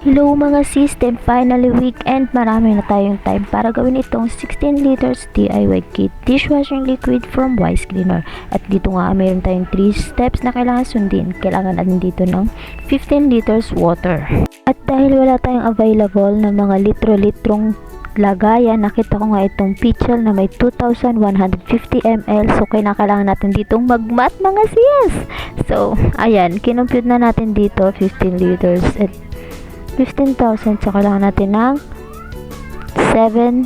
Hello mga sis, then finally weekend, marami na tayong time para gawin itong 16 liters DIY kit dishwashing liquid from Wise Cleaner. At dito nga meron tayong 3 steps na kailangan sundin. Kailangan natin dito ng 15 liters water. At dahil wala tayong available na mga litro-litrong lagayan, nakita ko nga itong pitchel na may 2,150 ml. So kailangan natin ditong magmat mga sis. So ayan, kinumpute na natin dito 15 liters at 15,000. So kailangan natin ng 7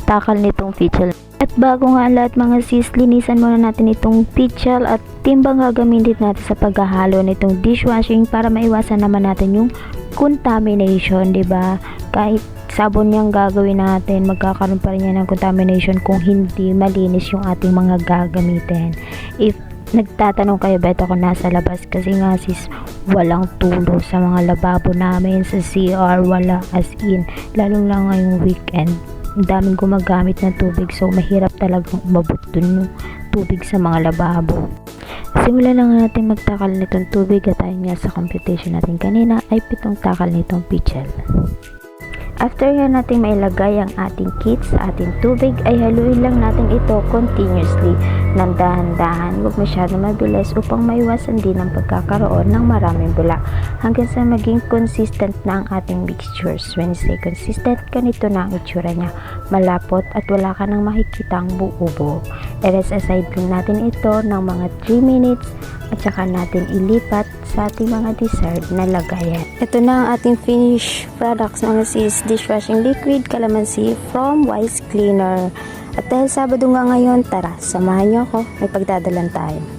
takal nitong pitchel. At bago nga lahat mga sis, linisan muna natin itong pitchel at timbang gagamitin natin sa paghahalo nitong dishwashing para maiwasan naman natin yung contamination, diba? Kahit sabon yung gagawin natin, magkakaroon pa rin yan ng contamination kung hindi malinis yung ating mga gagamitin. If nagtatanong kayo, bet ako nasa labas kasi nga sis, walang tulo sa mga lababo namin, sa CR, wala, as in, lalo lang ngayong weekend, ang daming gumagamit ng tubig, so mahirap talagang umabot dun yung tubig sa mga lababo. Simulan lang natin magtakal nitong tubig at ayun nga sa computation natin kanina ay 7 takal nitong pitchel. After nga natin mailagay ang ating kit sa ating tubig, ay haluin lang natin ito continuously ng dahan-dahan, huwag masyado mabilis upang maiwasan din ang pagkakaroon ng maraming bula hanggang sa maging consistent na ang ating mixtures. When I say consistent, ganito na ang itsura niya, malapot at wala ka nang makikitang buo-buo. I-rest aside din natin ito ng mga 3 minutes at saka natin ilipat sa ating mga desired na lagayan. Ito na ang ating finished products mga sis, dishwashing liquid calamansi from Wise Cleaner. At dahil Sabado nga ngayon, tara, samahan niyo ako, may pagdadalan tayo.